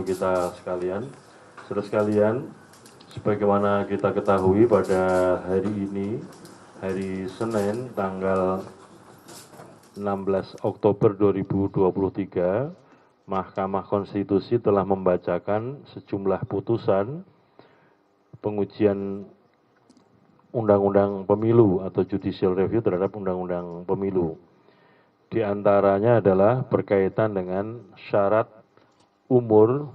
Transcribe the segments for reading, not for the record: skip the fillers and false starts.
Wabarakatuh kita sekalian. Saudara sekalian, sebagaimana kita ketahui pada hari ini, hari Senin tanggal 16 Oktober 2023, Mahkamah Konstitusi telah membacakan sejumlah putusan pengujian Undang-Undang Pemilu atau Judicial Review terhadap Undang-Undang Pemilu. Di antaranya adalah berkaitan dengan syarat umur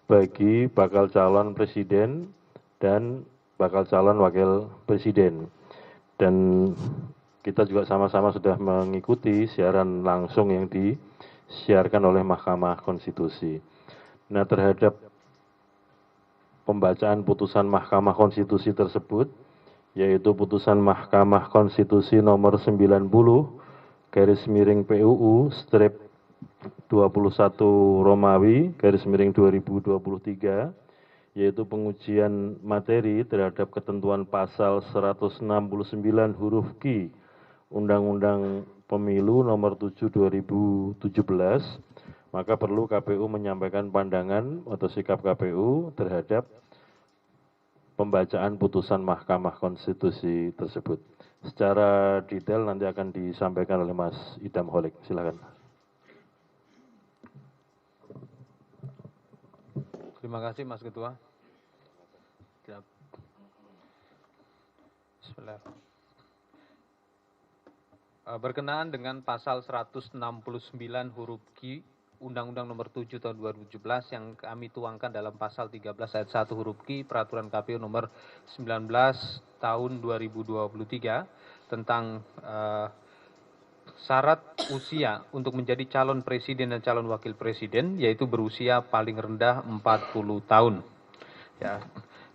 bagi bakal calon presiden dan bakal calon wakil presiden. Dan kita juga sama-sama sudah mengikuti siaran langsung yang disiarkan oleh Mahkamah Konstitusi. Nah, terhadap pembacaan putusan Mahkamah Konstitusi tersebut, yaitu putusan Mahkamah Konstitusi nomor 90/PUU strip 21 Romawi /2023, yaitu pengujian materi terhadap ketentuan pasal 169 huruf Q Undang-Undang Pemilu nomor 7 2017, maka perlu KPU menyampaikan pandangan atau sikap KPU terhadap pembacaan putusan Mahkamah Konstitusi tersebut. Secara detail nanti akan disampaikan oleh Mas Idham Holik. Silakan. Terima kasih Mas Ketua. Berkenaan dengan pasal 169 huruf Q Undang-Undang Nomor 7 Tahun 2017 yang kami tuangkan dalam pasal 13 ayat 1 huruf Q Peraturan KPU Nomor 19 Tahun 2023 tentang syarat usia untuk menjadi calon presiden dan calon wakil presiden, yaitu berusia paling rendah 40 tahun. Ya.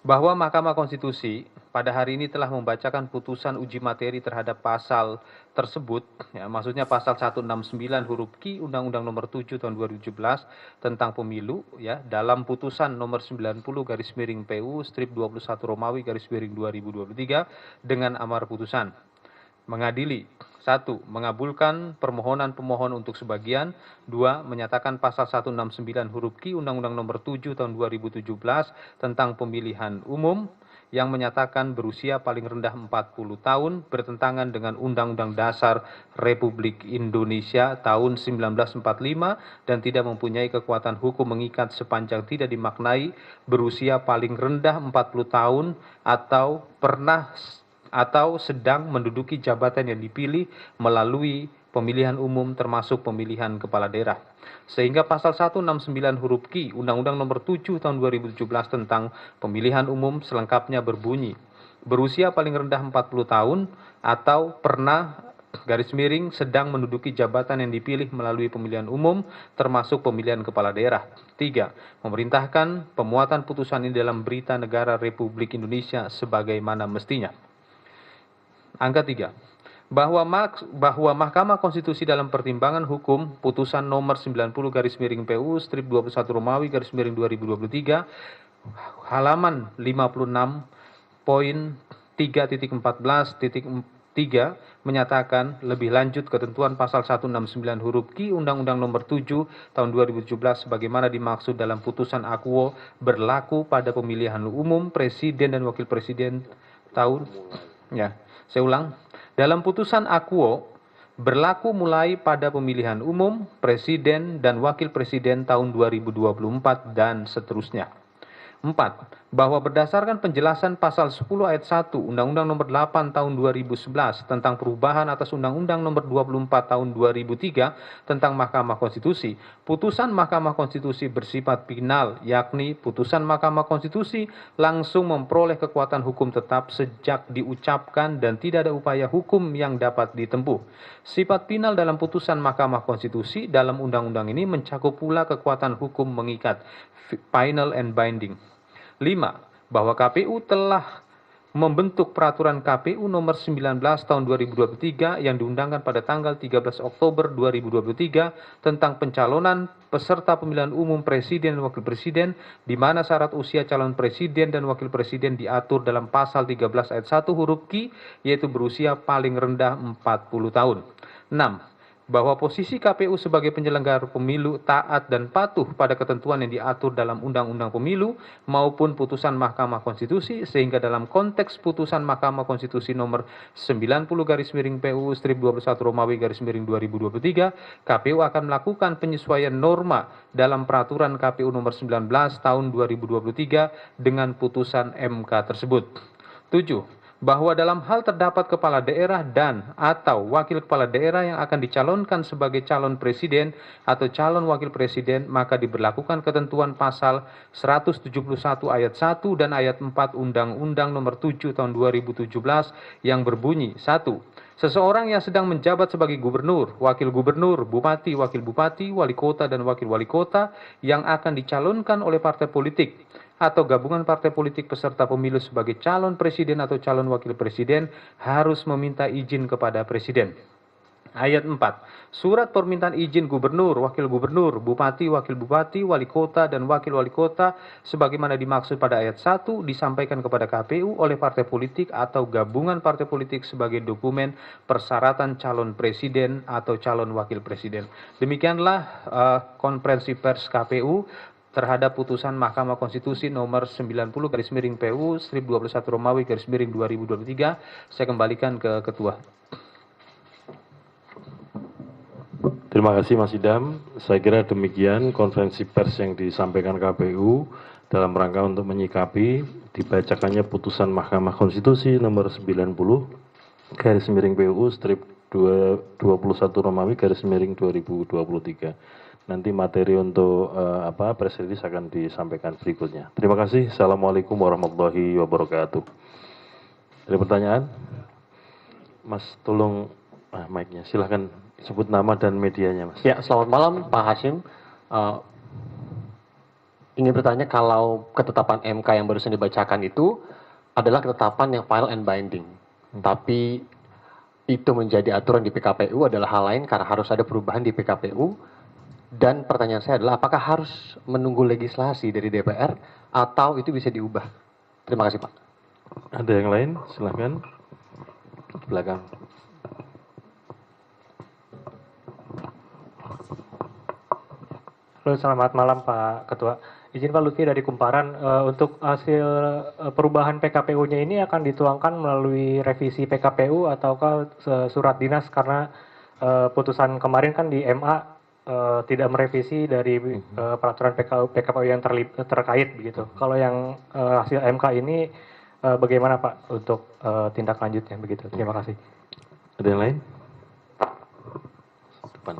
Bahwa Mahkamah Konstitusi pada hari ini telah membacakan putusan uji materi terhadap pasal tersebut, ya, maksudnya pasal 169 huruf Q Undang-Undang Nomor 7 Tahun 2017 tentang pemilu, ya, dalam putusan nomor 90/PU strip 21 Romawi /2023 dengan amar putusan mengadili: 1. Mengabulkan permohonan pemohon untuk sebagian. 2. Menyatakan pasal 169 huruf Q Undang-Undang Nomor 7 Tahun 2017 tentang pemilihan umum yang menyatakan berusia paling rendah 40 tahun bertentangan dengan Undang-Undang Dasar Republik Indonesia tahun 1945 dan tidak mempunyai kekuatan hukum mengikat sepanjang tidak dimaknai berusia paling rendah 40 tahun atau pernah atau sedang menduduki jabatan yang dipilih melalui pemilihan umum termasuk pemilihan kepala daerah. Sehingga pasal 169 huruf Q Undang-Undang Nomor 7 Tahun 2017 tentang pemilihan umum selengkapnya berbunyi: berusia paling rendah 40 tahun atau pernah sedang menduduki jabatan yang dipilih melalui pemilihan umum termasuk pemilihan kepala daerah. 3. Memerintahkan pemuatan putusan ini dalam Berita Negara Republik Indonesia sebagaimana mestinya. Angka 3. Bahwa Mahkamah Konstitusi dalam pertimbangan hukum putusan nomor 90/PU strip 21 Romawi /2023 halaman 56.3.14.3 menyatakan lebih lanjut ketentuan pasal 169 huruf Q Undang-Undang Nomor 7 Tahun 2017 sebagaimana dimaksud dalam putusan akuo berlaku pada pemilihan umum presiden dan wakil presiden tahun dalam putusan akuo berlaku mulai pada pemilihan umum, presiden, dan wakil presiden tahun 2024 dan seterusnya. 4. Bahwa berdasarkan penjelasan pasal 10 ayat 1 Undang-Undang Nomor 8 Tahun 2011 tentang perubahan atas Undang-Undang Nomor 24 Tahun 2003 tentang Mahkamah Konstitusi, putusan Mahkamah Konstitusi bersifat final, yakni putusan Mahkamah Konstitusi langsung memperoleh kekuatan hukum tetap sejak diucapkan dan tidak ada upaya hukum yang dapat ditempuh. Sifat final dalam putusan Mahkamah Konstitusi dalam undang-undang ini mencakup pula kekuatan hukum mengikat, final and binding. 5. Bahwa KPU telah membentuk peraturan KPU nomor 19 tahun 2023 yang diundangkan pada tanggal 13 Oktober 2023 tentang pencalonan peserta pemilihan umum presiden dan wakil presiden, di mana syarat usia calon presiden dan wakil presiden diatur dalam pasal 13 ayat 1 huruf Q, yaitu berusia paling rendah 40 tahun. 6. bahwa posisi KPU sebagai penyelenggara pemilu taat dan patuh pada ketentuan yang diatur dalam Undang-Undang Pemilu maupun putusan Mahkamah Konstitusi, sehingga dalam konteks putusan Mahkamah Konstitusi nomor 90/PU strip 21 Romawi /2023, KPU akan melakukan penyesuaian norma dalam peraturan KPU nomor 19 tahun 2023 dengan putusan MK tersebut. 7. Bahwa dalam hal terdapat kepala daerah dan atau wakil kepala daerah yang akan dicalonkan sebagai calon presiden atau calon wakil presiden, maka diberlakukan ketentuan pasal 171 ayat 1 dan ayat 4 Undang-Undang nomor 7 tahun 2017 yang berbunyi: 1. Seseorang yang sedang menjabat sebagai gubernur, wakil gubernur, bupati, wakil bupati, wali kota, dan wakil wali kota yang akan dicalonkan oleh partai politik atau gabungan partai politik peserta pemilu sebagai calon presiden atau calon wakil presiden harus meminta izin kepada presiden. Ayat 4. Surat permintaan izin gubernur, wakil gubernur, bupati, wakil bupati, wali kota, dan wakil wali kota sebagaimana dimaksud pada ayat 1 disampaikan kepada KPU oleh partai politik atau gabungan partai politik sebagai dokumen persyaratan calon presiden atau calon wakil presiden. Demikianlah konferensi pers KPU terhadap putusan Mahkamah Konstitusi nomor 90/PU strip 21 Romawi /2023. Saya kembalikan ke Ketua. Terima kasih Mas Idam. Saya kira demikian konferensi pers yang disampaikan KPU dalam rangka untuk menyikapi dibacakannya putusan Mahkamah Konstitusi nomor 90/PU strip 21 Romawi /2023. Nanti materi untuk press release akan disampaikan berikutnya. Terima kasih. Assalamualaikum warahmatullahi wabarakatuh. Ada pertanyaan? Mas, tolong mic-nya. Silahkan sebut nama dan medianya, Mas. Ya, selamat malam Pak Hashim. Ingin bertanya, kalau ketetapan MK yang barusan dibacakan itu adalah ketetapan yang final and binding. Tapi itu menjadi aturan di PKPU adalah hal lain karena harus ada perubahan di PKPU. Dan pertanyaan saya adalah, apakah harus menunggu legislasi dari DPR atau itu bisa diubah? Terima kasih Pak. Ada yang lain? Silahkan. Di belakang. Halo, selamat malam Pak Ketua. Izin Pak Lutfi dari Kumparan, untuk hasil perubahan PKPU-nya ini akan dituangkan melalui revisi PKPU ataukah surat dinas, karena putusan kemarin kan di MA tidak merevisi dari peraturan PKPU yang terkait begitu. Kalau yang hasil MK ini bagaimana Pak untuk tindak lanjutnya begitu? Terima kasih. Ada yang lain? Depan.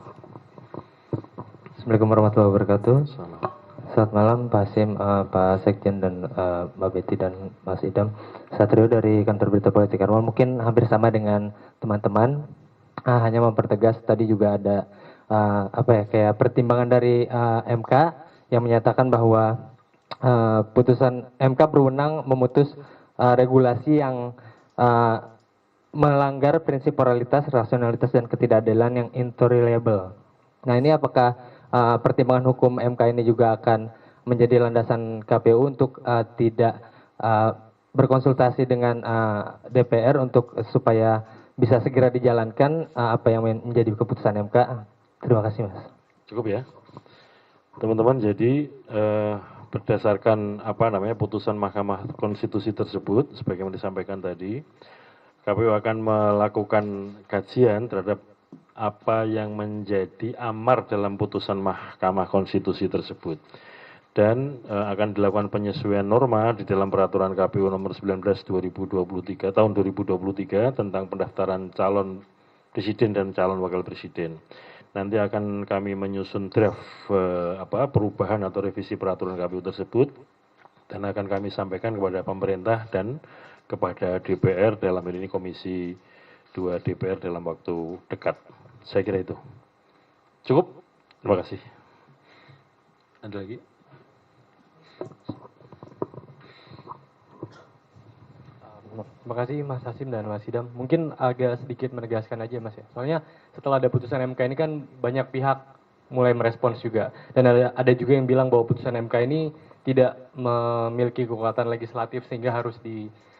Assalamualaikum warahmatullahi wabarakatuh. Salam. Selamat malam Pak Hasim, Pak Sekjen, dan Mbak Betty dan Mas Idam. Satrio dari Kantor Berita Politik Arwal. Mungkin hampir sama dengan teman-teman. Hanya mempertegas, tadi juga ada kayak pertimbangan dari MK yang menyatakan bahwa putusan MK berwenang memutus regulasi yang melanggar prinsip moralitas, rasionalitas, dan ketidakadilan yang intolerable. Nah, ini apakah pertimbangan hukum MK ini juga akan menjadi landasan KPU untuk tidak berkonsultasi dengan DPR untuk supaya bisa segera dijalankan apa yang menjadi keputusan MK? Terima kasih Mas. Cukup ya. Teman-teman, jadi berdasarkan putusan Mahkamah Konstitusi tersebut, sebagaimana disampaikan tadi, KPU akan melakukan kajian terhadap apa yang menjadi amar dalam putusan Mahkamah Konstitusi tersebut. Dan akan dilakukan penyesuaian norma di dalam peraturan KPU nomor 19 2023 tahun 2023 tentang pendaftaran calon presiden dan calon wakil presiden. Nanti akan kami menyusun draft perubahan atau revisi peraturan KPU tersebut dan akan kami sampaikan kepada pemerintah dan kepada DPR, dalam hal ini Komisi 2 DPR dalam waktu dekat. Saya kira itu. Cukup? Terima kasih. Ada lagi? Terima kasih Mas Hasim dan Mas Idam. Mungkin agak sedikit menegaskan aja Mas ya. Soalnya setelah ada putusan MK ini kan banyak pihak mulai merespons juga. Dan ada juga yang bilang bahwa putusan MK ini tidak memiliki kekuatan legislatif sehingga harus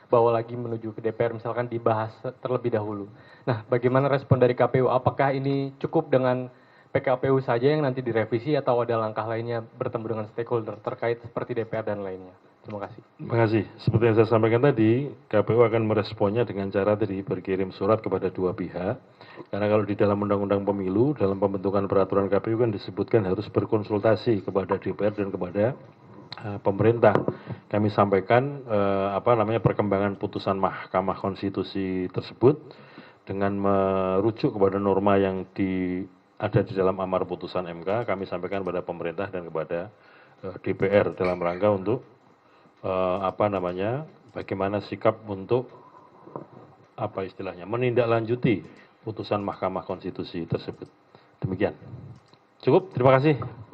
bawa lagi menuju ke DPR, misalkan dibahas terlebih dahulu. Nah, bagaimana respon dari KPU? Apakah ini cukup dengan PKPU saja yang nanti direvisi atau ada langkah lainnya bertemu dengan stakeholder terkait seperti DPR dan lainnya? Terima kasih. Terima kasih. Seperti yang saya sampaikan tadi, KPU akan meresponnya dengan cara tadi berkirim surat kepada dua pihak. Karena kalau di dalam Undang-Undang Pemilu, dalam pembentukan peraturan KPU kan disebutkan harus berkonsultasi kepada DPR dan kepada pemerintah. Kami sampaikan perkembangan putusan Mahkamah Konstitusi tersebut dengan merujuk kepada norma yang ada di dalam amar putusan MK. Kami sampaikan kepada pemerintah dan kepada DPR dalam rangka untuk bagaimana sikap untuk menindaklanjuti putusan Mahkamah Konstitusi tersebut. Demikian. Cukup. Terima kasih.